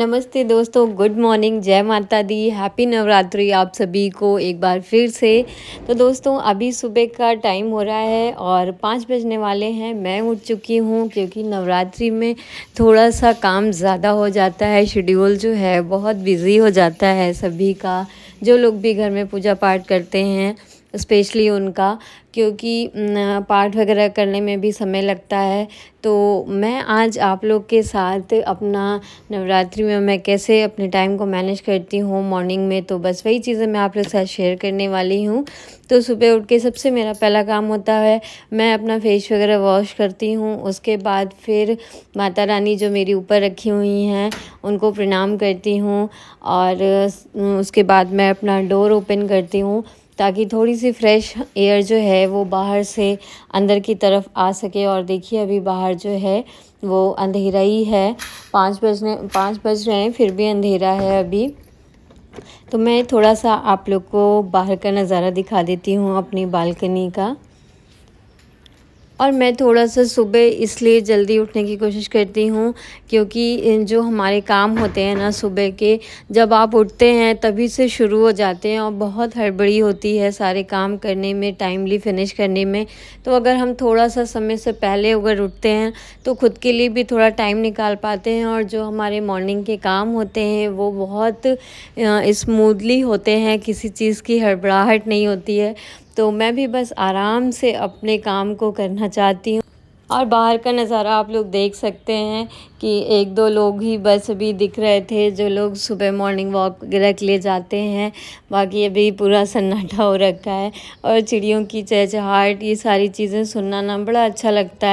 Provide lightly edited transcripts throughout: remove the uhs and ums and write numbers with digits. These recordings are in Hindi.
नमस्ते दोस्तों, गुड मॉर्निंग, जय माता दी, हैप्पी नवरात्रि आप सभी को एक बार फिर से। तो दोस्तों अभी सुबह का टाइम हो रहा है और 5 बजने वाले हैं। मैं उठ चुकी हूँ क्योंकि नवरात्रि में थोड़ा सा काम ज़्यादा हो जाता है, शेड्यूल जो है बहुत बिज़ी हो जाता है सभी का। जो लोग भी घर में पूजा पाठ करते हैं स्पेशली उनका, क्योंकि पाठ वगैरह करने में भी समय लगता है। तो मैं आज आप लोग के साथ अपना नवरात्रि में मैं कैसे अपने टाइम को मैनेज करती हूँ मॉर्निंग में, तो बस वही चीज़ें मैं आप लोग के साथ शेयर करने वाली हूँ। तो सुबह उठ के सबसे मेरा पहला काम होता है, मैं अपना फेस वगैरह वॉश करती हूँ। उसके बाद फिर माता रानी जो मेरी ऊपर रखी हुई हैं उनको प्रणाम करती हूँ और उसके बाद मैं अपना डोर ओपन करती हूँ ताकि थोड़ी सी फ्रेश एयर जो है वो बाहर से अंदर की तरफ आ सके। और देखिए अभी बाहर जो है वो अंधेरा ही है, 5 बज रहे हैं फिर भी अंधेरा है अभी। तो मैं थोड़ा सा आप लोग को बाहर का नज़ारा दिखा देती हूँ अपनी बालकनी का। और मैं थोड़ा सा सुबह इसलिए जल्दी उठने की कोशिश करती हूँ क्योंकि जो हमारे काम होते हैं ना सुबह के, जब आप उठते हैं तभी से शुरू हो जाते हैं और बहुत हड़बड़ी होती है सारे काम करने में, टाइमली फिनिश करने में। तो अगर हम थोड़ा सा समय से पहले अगर उठते हैं तो खुद के लिए भी थोड़ा टाइम निकाल पाते हैं और जो हमारे मॉर्निंग के काम होते हैं वो बहुत स्मूथली होते हैं, किसी चीज़ की हड़बड़ाहट नहीं होती है। तो मैं भी बस आराम से अपने काम को करना चाहती हूँ। और बाहर का नज़ारा आप लोग देख सकते हैं कि 1-2 लोग ही बस अभी दिख रहे थे जो लोग सुबह मॉर्निंग वॉक वगैरह के लिए जाते हैं। बाकी अभी पूरा सन्नाटा हो रखा है और चिड़ियों की चहचहाहट, ये सारी चीज़ें सुनना ना बड़ा अच्छा लगता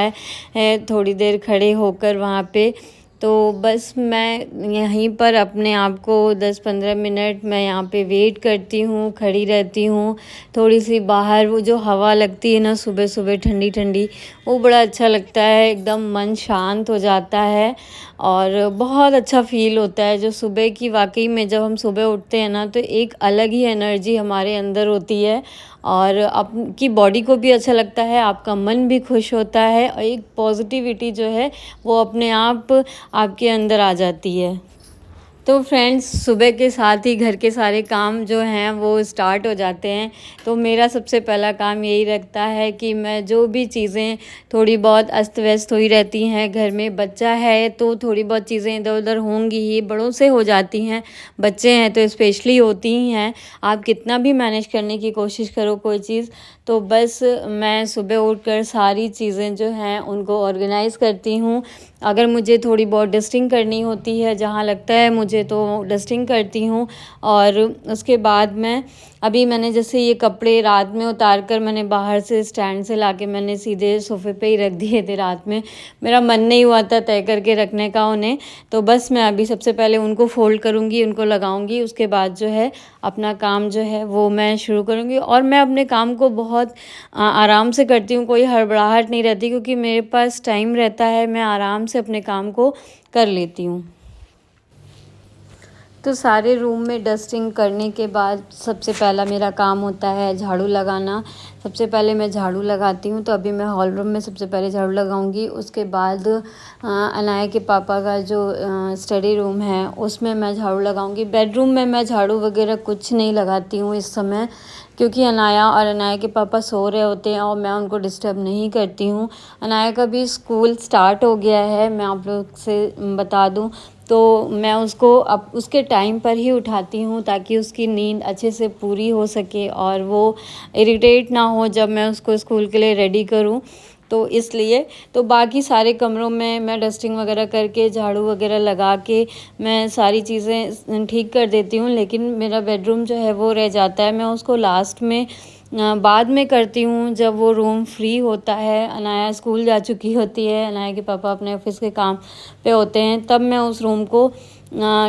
है थोड़ी देर खड़े होकर वहाँ पे। तो बस मैं यहीं पर अपने आप को 10-15 मिनट मैं यहाँ पे वेट करती हूँ, खड़ी रहती हूँ। थोड़ी सी बाहर वो जो हवा लगती है ना सुबह सुबह ठंडी ठंडी, वो बड़ा अच्छा लगता है, एकदम मन शांत हो जाता है और बहुत अच्छा फ़ील होता है। जो सुबह की वाकई में जब हम सुबह उठते हैं ना तो एक अलग ही एनर्जी हमारे अंदर होती है और आपकी बॉडी को भी अच्छा लगता है, आपका मन भी खुश होता है और एक पॉजिटिविटी जो है वो अपने आप आपके अंदर आ जाती है। तो फ्रेंड्स सुबह के साथ ही घर के सारे काम जो हैं वो स्टार्ट हो जाते हैं। तो मेरा सबसे पहला काम यही रखता है कि मैं जो भी चीज़ें थोड़ी बहुत अस्त व्यस्त हुई रहती हैं, घर में बच्चा है तो थोड़ी बहुत चीज़ें इधर उधर होंगी ही, बड़ों से हो जाती हैं, बच्चे हैं तो स्पेशली होती ही हैं। आप कितना भी मैनेज करने की कोशिश करो कोई चीज़, तो बस मैं सुबह उठकर सारी चीज़ें जो हैं उनको ऑर्गेनाइज़ करती हूँ। अगर मुझे थोड़ी बहुत डस्टिंग करनी होती है जहाँ लगता है मुझे, तो डस्टिंग करती हूँ। और उसके बाद मैंने जैसे ये कपड़े रात में उतार कर मैंने बाहर से स्टैंड से लाके मैंने सीधे सोफ़े पे ही रख दिए थे रात में। मेरा मन नहीं हुआ था तय करके रखने का उन्हें, तो बस मैं अभी सबसे पहले उनको फ़ोल्ड करूँगी, उनको लगाऊँगी। उसके बाद जो है अपना काम जो है वो मैं शुरू करूँगी और मैं अपने काम को बहुत आराम से करती हूँ, कोई हड़बड़ाहट नहीं रहती क्योंकि मेरे पास टाइम रहता है, मैं आराम से अपने काम को कर लेती हूँ। तो सारे रूम में डस्टिंग करने के बाद सबसे पहला मेरा काम होता है झाड़ू लगाना। सबसे पहले मैं झाड़ू लगाती हूँ, तो अभी मैं हॉल रूम में सबसे पहले झाड़ू लगाऊंगी। उसके बाद अनाया के पापा का जो स्टडी रूम है उसमें मैं झाड़ू लगाऊंगी। बेडरूम में मैं झाड़ू वगैरह कुछ नहीं लगाती हूँ इस समय, क्योंकि अनाया के पापा सो रहे होते हैं और मैं उनको डिस्टर्ब नहीं करती हूँ। अनाया का भी स्कूल स्टार्ट हो गया है, मैं आप लोग से बता दूँ, तो मैं उसको अब उसके टाइम पर ही उठाती हूँ ताकि उसकी नींद अच्छे से पूरी हो सके और वो इरिटेट ना हो जब मैं उसको स्कूल के लिए रेडी करूँ। तो इसलिए तो बाकी सारे कमरों में मैं डस्टिंग वगैरह करके झाड़ू वगैरह लगा के मैं सारी चीज़ें ठीक कर देती हूँ, लेकिन मेरा बेडरूम जो है वो रह जाता है। मैं उसको लास्ट में बाद में करती हूँ जब वो रूम फ्री होता है, अनाया स्कूल जा चुकी होती है, अनाया के पापा अपने ऑफिस के काम पे होते हैं, तब मैं उस रूम को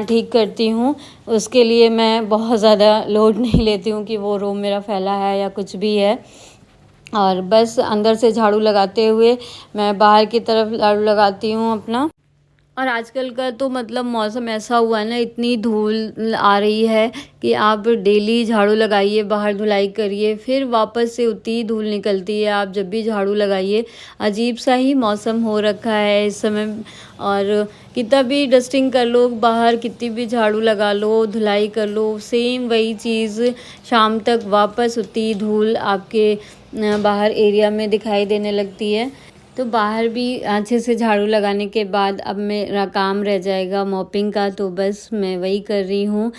ठीक करती हूँ। उसके लिए मैं बहुत ज़्यादा लोड नहीं लेती हूँ कि वो रूम मेरा फैला है या कुछ भी है। और बस अंदर से झाड़ू लगाते हुए मैं बाहर की तरफ झाड़ू लगाती हूँ अपना। और आजकल का तो मतलब मौसम ऐसा हुआ है ना, इतनी धूल आ रही है कि आप डेली झाड़ू लगाइए, बाहर धुलाई करिए, फिर वापस से उतनी ही धूल निकलती है। आप जब भी झाड़ू लगाइए, अजीब सा ही मौसम हो रखा है इस समय। और कितना भी डस्टिंग कर लो बाहर, कितनी भी झाड़ू लगा लो, धुलाई कर लो, सेम वही चीज़ शाम तक वापस उतनी ही धूल आपके बाहर एरिया में दिखाई देने लगती है। तो बाहर भी अच्छे से झाड़ू लगाने के बाद अब मेरा काम रह जाएगा मॉपिंग का, तो बस मैं वही कर रही हूँ।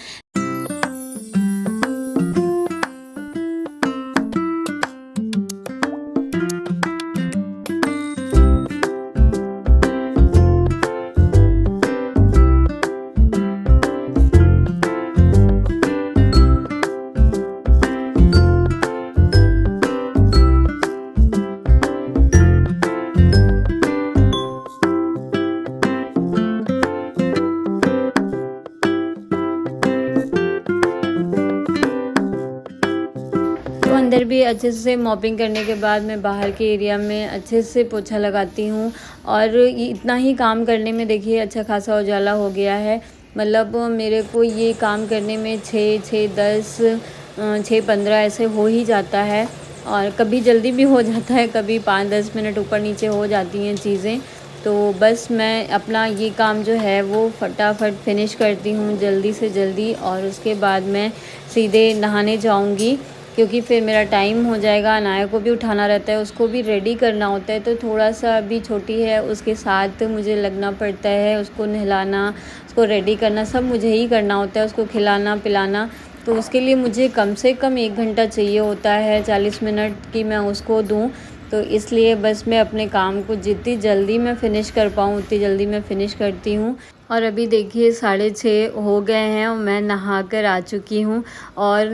तो अंदर भी अच्छे से मॉपिंग करने के बाद मैं बाहर के एरिया में अच्छे से पोछा लगाती हूँ। और ये इतना ही काम करने में देखिए अच्छा खासा उजाला हो गया है। मतलब मेरे को ये काम करने में 6-15 ऐसे हो ही जाता है। और कभी जल्दी भी हो जाता है, कभी 5-10 मिनट ऊपर नीचे हो जाती हैं चीज़ें। तो बस मैं अपना ये काम जो है वो फटाफट फिनिश करती हूँ जल्दी से जल्दी, और उसके बाद मैं सीधे नहाने जाऊँगी, क्योंकि फिर मेरा टाइम हो जाएगा। अनाया को भी उठाना रहता है, उसको भी रेडी करना होता है, तो थोड़ा सा अभी छोटी है, उसके साथ मुझे लगना पड़ता है। उसको नहलाना, उसको रेडी करना सब मुझे ही करना होता है, उसको खिलाना पिलाना। तो उसके लिए मुझे कम से कम 1 घंटा चाहिए होता है, 40 मिनट की मैं उसको दूँ। तो इसलिए बस मैं अपने काम को जितनी जल्दी मैं फ़िनिश कर पाऊँ उतनी जल्दी मैं फ़िनिश करती हूँ। और अभी देखिए 6:30 हो गए हैं और मैं नहा कर आ चुकी हूँ। और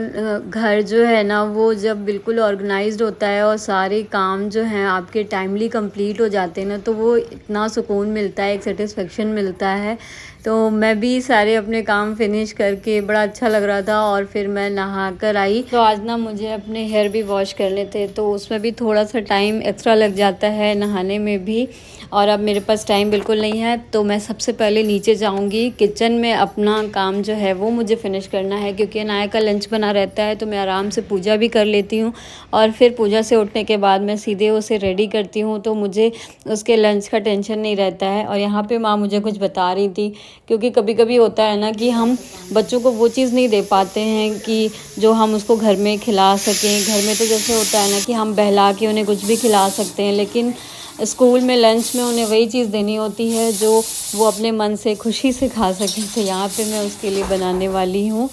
घर जो है ना वो जब बिल्कुल ऑर्गेनाइज्ड होता है और सारे काम जो हैं आपके टाइमली कंप्लीट हो जाते हैं ना, तो वो इतना सुकून मिलता है, एक सेटिस्फेक्शन मिलता है। तो मैं भी सारे अपने काम फिनिश करके बड़ा अच्छा लग रहा था, और फिर मैं नहा कर आई। तो आज ना मुझे अपने हेयर भी वॉश करने थे, तो उसमें भी थोड़ा सा टाइम एक्स्ट्रा लग जाता है नहाने में भी। और अब मेरे पास टाइम बिल्कुल नहीं है, तो मैं सबसे पहले नीचे जाऊंगी। किचन में अपना काम जो है वो मुझे फ़िनिश करना है, क्योंकि अनाया का लंच बना रहता है, तो मैं आराम से पूजा भी कर लेती हूँ। और फिर पूजा से उठने के बाद मैं सीधे उसे रेडी करती हूँ, तो मुझे उसके लंच का टेंशन नहीं रहता है। और यहाँ पे माँ मुझे कुछ बता रही थी, क्योंकि कभी कभी होता है ना कि हम बच्चों को वो चीज़ नहीं दे पाते हैं कि जो हम उसको घर में खिला सकें। घर में तो जैसे होता है ना कि हम बहला के उन्हें कुछ भी खिला सकते हैं, लेकिन स्कूल में लंच में उन्हें वही चीज़ देनी होती है जो वो अपने मन से खुशी से खा सकें। तो यहाँ पे मैं उसके लिए बनाने वाली हूँ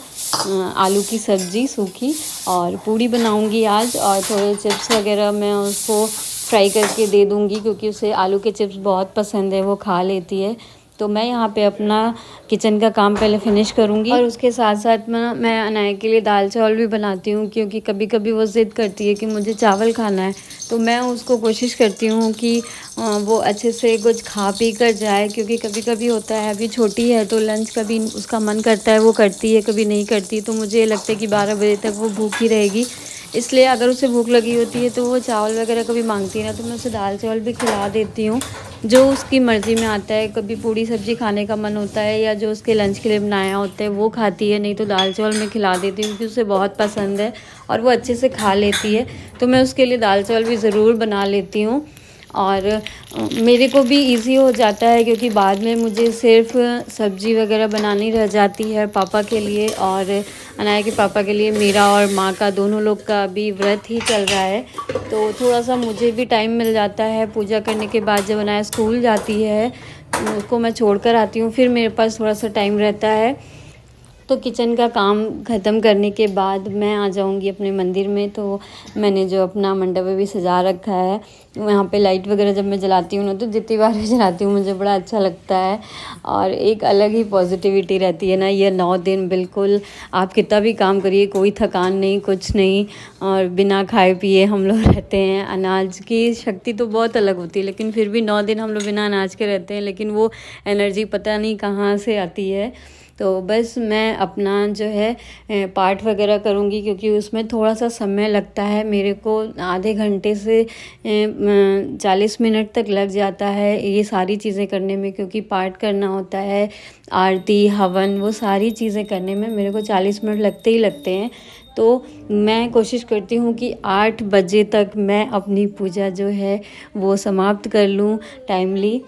आलू की सब्ज़ी सूखी, और पूड़ी बनाऊँगी आज, और थोड़े चिप्स वगैरह मैं उसको फ्राई करके दे दूँगी, क्योंकि उसे आलू के चिप्स बहुत पसंद है, वो खा लेती है। तो मैं यहाँ पे अपना किचन का काम पहले फ़िनिश करूँगी, और उसके साथ साथ मैं अनाया के लिए दाल चावल भी बनाती हूँ, क्योंकि कभी कभी वो ज़िद करती है कि मुझे चावल खाना है। तो मैं उसको कोशिश करती हूँ कि वो अच्छे से कुछ खा पी कर जाए, क्योंकि कभी कभी होता है अभी छोटी है तो लंच कभी उसका मन करता है वो करती है, कभी नहीं करती। तो मुझे लगता है कि 12 बजे तक वो भूखी रहेगी, इसलिए अगर उसे भूख लगी होती है तो वो चावल वगैरह कभी मांगती है ना, तो मैं उसे दाल चावल भी खिला देती हूँ, जो उसकी मर्ज़ी में आता है। कभी पूड़ी सब्ज़ी खाने का मन होता है, या जो उसके लंच के लिए बनाया होता है वो खाती है, नहीं तो दाल चावल मैं खिला देती हूँ, क्योंकि उसे बहुत पसंद है और वो अच्छे से खा लेती है। तो मैं उसके लिए दाल चावल भी ज़रूर बना लेती हूँ। और मेरे को भी इजी हो जाता है, क्योंकि बाद में मुझे सिर्फ सब्ज़ी वगैरह बनानी रह जाती है पापा के लिए, और अनाया के पापा के लिए। मेरा और माँ का दोनों लोग का अभी व्रत ही चल रहा है, तो थोड़ा सा मुझे भी टाइम मिल जाता है। पूजा करने के बाद जब अनाया स्कूल जाती है, उसको मैं छोड़ कर आती हूँ, फिर मेरे पास थोड़ा सा टाइम रहता है। तो किचन का काम ख़त्म करने के बाद मैं आ जाऊंगी अपने मंदिर में। तो मैंने जो अपना मंडप भी सजा रखा है, वहाँ पे लाइट वगैरह जब मैं जलाती हूँ ना, तो जितनी बार भी जलाती हूँ मुझे बड़ा अच्छा लगता है, और एक अलग ही पॉजिटिविटी रहती है ना। ये 9 दिन बिल्कुल आप कितना भी काम करिए, कोई थकान नहीं, कुछ नहीं, और बिना खाए पिए हम लोग रहते हैं। अनाज की शक्ति तो बहुत अलग होती है, लेकिन फिर भी 9 दिन हम लोग बिना अनाज के रहते हैं, लेकिन वो एनर्जी पता नहीं कहाँ से आती है। तो बस मैं अपना जो है पाठ वगैरह करूँगी, क्योंकि उसमें थोड़ा सा समय लगता है मेरे को, आधे घंटे से 40 मिनट तक लग जाता है ये सारी चीज़ें करने में, क्योंकि पाठ करना होता है, आरती हवन वो सारी चीज़ें करने में मेरे को 40 मिनट लगते ही लगते हैं। तो मैं कोशिश करती हूँ कि 8 बजे तक मैं अपनी पूजा जो है वो समाप्त कर लूँ टाइमली।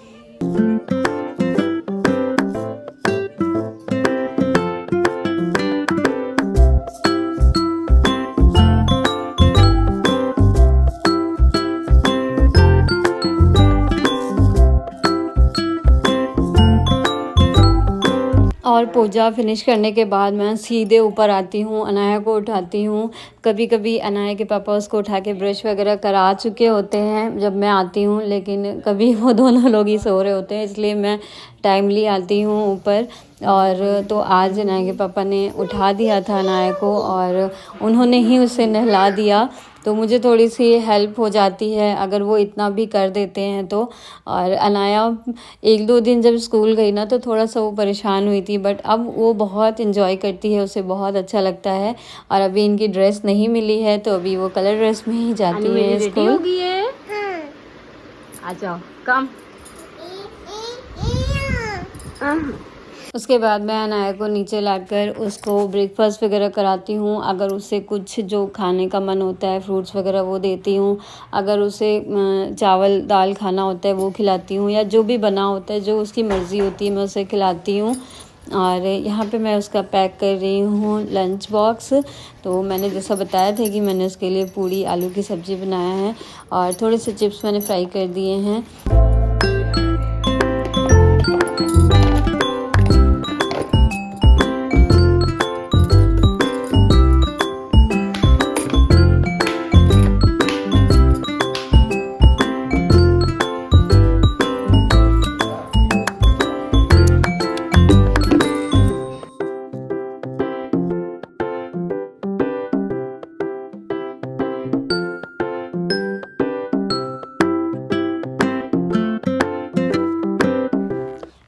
और पूजा फिनिश करने के बाद मैं सीधे ऊपर आती हूँ, अनाया को उठाती हूँ। कभी कभी अनाया के पापा उसको उठा के ब्रश वगैरह करा चुके होते हैं जब मैं आती हूँ, लेकिन कभी वो दोनों लोग ही सो रहे होते हैं, इसलिए मैं टाइमली आती हूँ ऊपर। और तो आज अनाया के पापा ने उठा दिया था अनाया को, और उन्होंने ही उसे नहला दिया, तो मुझे थोड़ी सी हेल्प हो जाती है अगर वो इतना भी कर देते हैं तो। और अनाया 1-2 दिन जब स्कूल गई ना तो थोड़ा सा वो परेशान हुई थी, बट अब वो बहुत इन्जॉय करती है, उसे बहुत अच्छा लगता है। और अभी इनकी ड्रेस नहीं मिली है तो अभी वो कलर ड्रेस में ही जाती है स्कूल। आ जाओ कम। उसके बाद मैं अनाया को नीचे लाकर उसको ब्रेकफास्ट वगैरह कराती हूँ। अगर उसे कुछ जो खाने का मन होता है, फ्रूट्स वगैरह वो देती हूँ। अगर उसे चावल दाल खाना होता है वो खिलाती हूँ, या जो भी बना होता है जो उसकी मर्ज़ी होती है मैं उसे खिलाती हूँ। और यहाँ पे मैं उसका पैक कर रही हूँ लंच बॉक्स। तो मैंने जैसा बताया था कि मैंने उसके लिए पूड़ी आलू की सब्ज़ी बनाया है, और थोड़े से चिप्स मैंने फ्राई कर दिए हैं।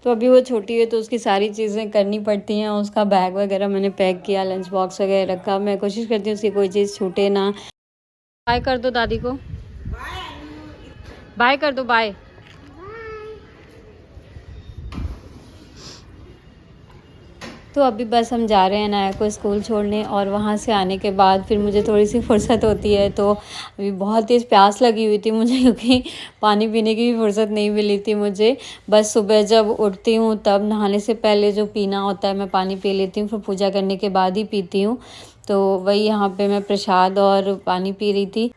तो अभी वो छोटी है तो उसकी सारी चीज़ें करनी पड़ती हैं। उसका बैग वगैरह मैंने पैक किया, लंच बॉक्स वगैरह रखा। मैं कोशिश करती हूँ उसकी कोई चीज़ छूटे ना। बाय कर दो दादी को, बाय कर दो, बाय। तो अभी बस हम जा रहे हैं अनाया को स्कूल छोड़ने, और वहाँ से आने के बाद फिर मुझे थोड़ी सी फुर्सत होती है। तो अभी बहुत तेज़ प्यास लगी हुई थी मुझे, क्योंकि पानी पीने की भी फुर्सत नहीं मिली थी मुझे। बस सुबह जब उठती हूँ तब नहाने से पहले जो पीना होता है मैं पानी पी लेती हूँ, फिर पूजा करने के बाद ही पीती हूँ। तो वही यहाँ पे मैं प्रसाद और पानी पी रही थी।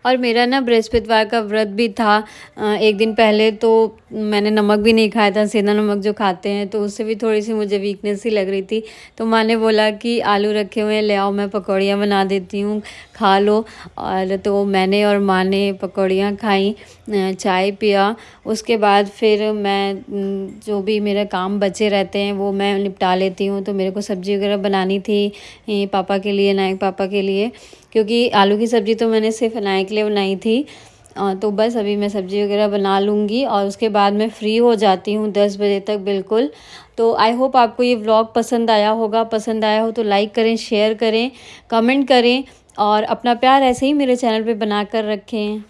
और मेरा ना बृहस्पतिवार का व्रत भी था। एक दिन पहले तो मैंने नमक भी नहीं खाया था, सेंधा नमक जो खाते हैं, तो उससे भी थोड़ी सी मुझे वीकनेस ही लग रही थी। तो माँ ने बोला कि आलू रखे हुए हैं ले आओ, मैं पकौड़ियाँ बना देती हूँ, खा लो। और तो मैंने और माँ ने पकौड़ियाँ खाई, चाय पिया। उसके बाद फिर मैं जो भी मेरे काम बचे रहते हैं वो मैं निपटा लेती हूँ। तो मेरे को सब्ज़ी वगैरह बनानी थी पापा के लिए, नायक पापा के लिए, क्योंकि आलू की सब्ज़ी तो मैंने सिर्फ अनाया के लिए बनाई थी। तो बस अभी मैं सब्ज़ी वगैरह बना लूँगी और उसके बाद मैं फ़्री हो जाती हूँ 10 बजे तक बिल्कुल। तो आई होप आपको ये व्लॉग पसंद आया होगा। पसंद आया हो तो लाइक करें, शेयर करें, कमेंट करें, और अपना प्यार ऐसे ही मेरे चैनल पे बना कर रखें।